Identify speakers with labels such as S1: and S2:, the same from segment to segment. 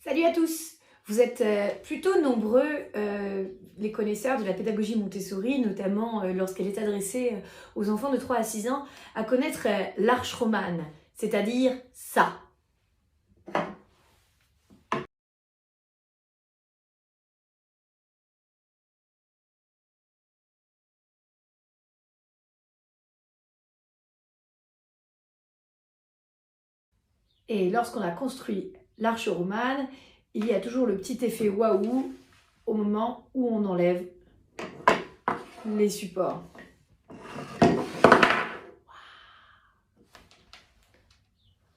S1: Salut à tous! Vous êtes plutôt nombreux, les connaisseurs de la pédagogie Montessori, notamment lorsqu'elle est adressée aux enfants de 3 à 6 ans, à connaître l'arche romane, c'est-à-dire ça. Et lorsqu'on a construit l'arche romane, il y a toujours le petit effet waouh au moment où on enlève les supports.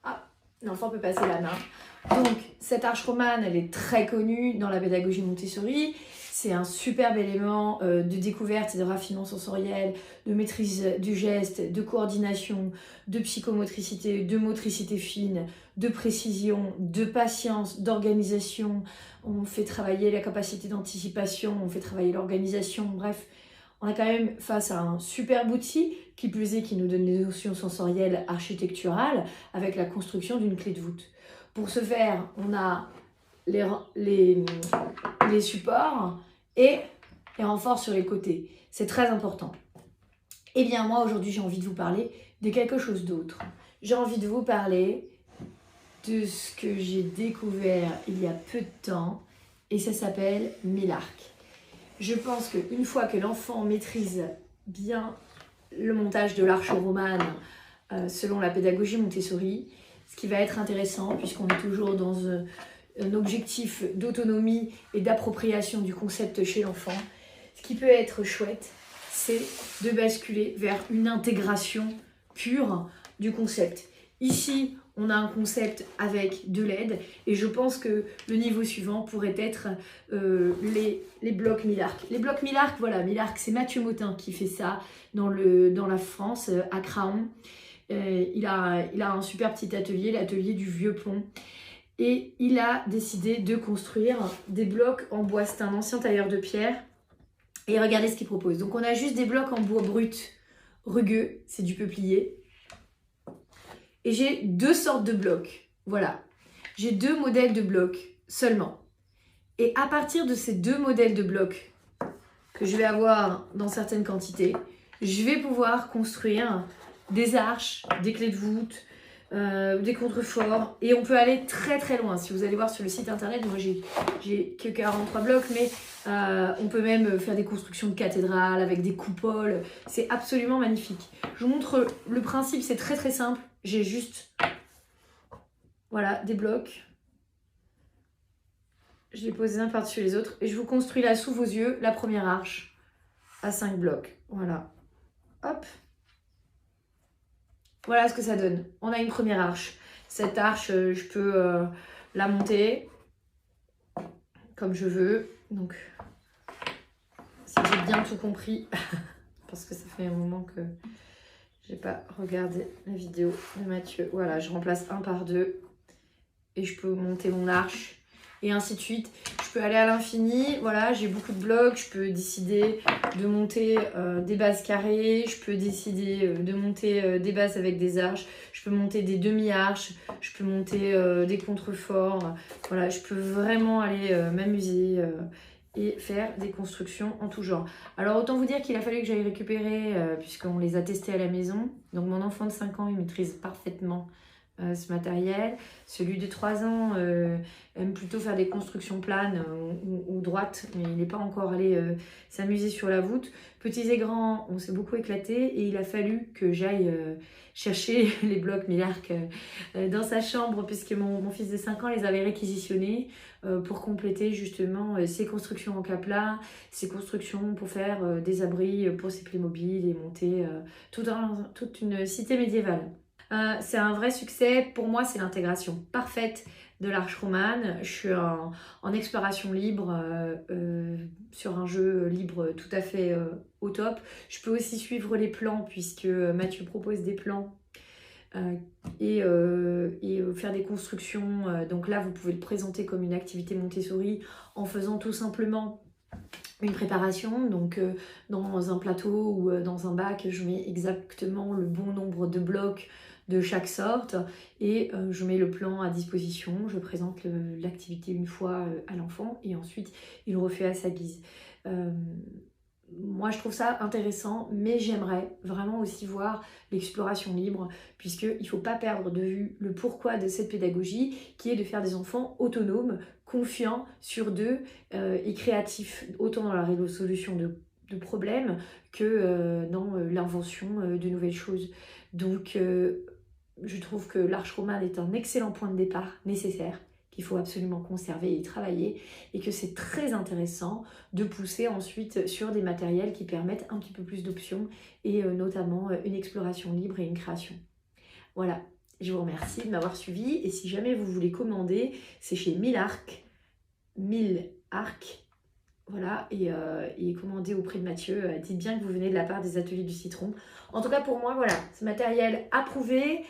S1: Ah, l'enfant peut passer la main. Donc, cette arche romane, elle est très connue dans la pédagogie Montessori. C'est un superbe élément de découverte et de raffinement sensoriel, de maîtrise du geste, de coordination, de psychomotricité, de motricité fine, de précision, de patience, d'organisation. On fait travailler la capacité d'anticipation, on fait travailler l'organisation, bref. On est quand même face à un superbe outil, qui plus est, qui nous donne des notions sensorielles architecturales avec la construction d'une clé de voûte. Pour ce faire, on a les supports et les renforts sur les côtés. C'est très important. Eh bien, moi, aujourd'hui, j'ai envie de vous parler de quelque chose d'autre. J'ai envie de vous parler de ce que j'ai découvert il y a peu de temps, et ça s'appelle 1000 arcs. Je pense qu'une fois que l'enfant maîtrise bien le montage de l'arche romane selon la pédagogie Montessori, ce qui va être intéressant, puisqu'on est toujours dans un objectif d'autonomie et d'appropriation du concept chez l'enfant, ce qui peut être chouette, c'est de basculer vers une intégration pure du concept. Ici, on a un concept avec de l'aide, et je pense que le niveau suivant pourrait être les blocs 1000 arcs. Les blocs 1000 arcs, voilà, 1000 arcs, c'est Mathieu Motin qui fait ça dans la France, à Craon. Il a un super petit atelier, l'atelier du Vieux Pont. Et il a décidé de construire des blocs en bois. C'est un ancien tailleur de pierre. Et regardez ce qu'il propose. Donc on a juste des blocs en bois brut, rugueux, c'est du peuplier. Et j'ai deux sortes de blocs. Voilà. J'ai deux modèles de blocs seulement. Et à partir de ces deux modèles de blocs que je vais avoir dans certaines quantités, je vais pouvoir construire des arches, des clés de voûte, des contreforts, et on peut aller très très loin. Si vous allez voir sur le site internet, moi j'ai que 43 blocs, mais on peut même faire des constructions de cathédrales avec des coupoles. C'est absolument magnifique. Je vous montre le principe, c'est très très simple. J'ai juste, voilà, des blocs. Je les pose les uns par-dessus les autres et je vous construis là sous vos yeux la première arche à 5 blocs. Voilà. Hop. Voilà ce que ça donne. On a une première arche. Cette arche, je peux la monter comme je veux. Donc, si j'ai bien tout compris, parce que ça fait un moment que j'ai pas regardé la vidéo de Mathieu. Voilà, je remplace un par deux et je peux monter mon arche et ainsi de suite. Je peux aller à l'infini. Voilà, j'ai beaucoup de blocs. Je peux décider de monter des bases carrées. Je peux décider de monter des bases avec des arches. Je peux monter des demi-arches. Je peux monter des contreforts. Voilà, je peux vraiment aller m'amuser et faire des constructions en tout genre. Alors autant vous dire qu'il a fallu que j'aille récupérer, puisqu'on les a testés à la maison. Donc mon enfant de 5 ans, il maîtrise parfaitement ce matériel. Celui de 3 ans aime plutôt faire des constructions planes ou droites, mais il n'est pas encore allé s'amuser sur la voûte. Petits et grands, on s'est beaucoup éclaté, et il a fallu que j'aille chercher les blocs 1000 arcs dans sa chambre, puisque mon fils de 5 ans les avait réquisitionnés pour compléter justement ses constructions en cap-plat, ses constructions pour faire des abris pour ses Playmobil et monter toute une cité médiévale. C'est un vrai succès. Pour moi, c'est l'intégration parfaite de l'arche romane. Je suis en exploration libre sur un jeu libre tout à fait au top. Je peux aussi suivre les plans, puisque Mathieu propose des plans et faire des constructions. Donc là, vous pouvez le présenter comme une activité Montessori en faisant tout simplement une préparation. Donc dans un plateau ou dans un bac, je mets exactement le bon nombre de blocs de chaque sorte et je mets le plan à disposition, je présente l'activité une fois à l'enfant et ensuite il refait à sa guise. Moi je trouve ça intéressant, mais j'aimerais vraiment aussi voir l'exploration libre, puisqu'il ne faut pas perdre de vue le pourquoi de cette pédagogie, qui est de faire des enfants autonomes, confiants, sûrs d'eux et créatifs, autant dans la résolution de problèmes que dans l'invention de nouvelles choses. Donc je trouve que l'Arche romane est un excellent point de départ nécessaire, qu'il faut absolument conserver et travailler, et que c'est très intéressant de pousser ensuite sur des matériels qui permettent un petit peu plus d'options et notamment une exploration libre et une création. Voilà, je vous remercie de m'avoir suivi et si jamais vous voulez commander, c'est chez Millarc, voilà, et commandez auprès de Mathieu. Dites bien que vous venez de la part des Ateliers du Citron. En tout cas, pour moi, voilà, ce matériel approuvé,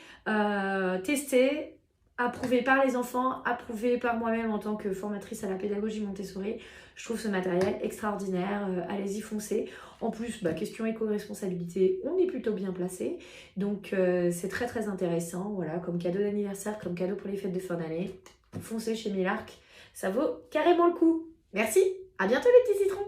S1: testé, approuvé par les enfants, approuvé par moi-même en tant que formatrice à la pédagogie Montessori. Je trouve ce matériel extraordinaire. Allez-y, foncez. En plus, question éco-responsabilité, on est plutôt bien placé. Donc, c'est très très intéressant. Voilà, comme cadeau d'anniversaire, comme cadeau pour les fêtes de fin d'année. Foncez chez Millarc, ça vaut carrément le coup. Merci, à bientôt les petits citrons.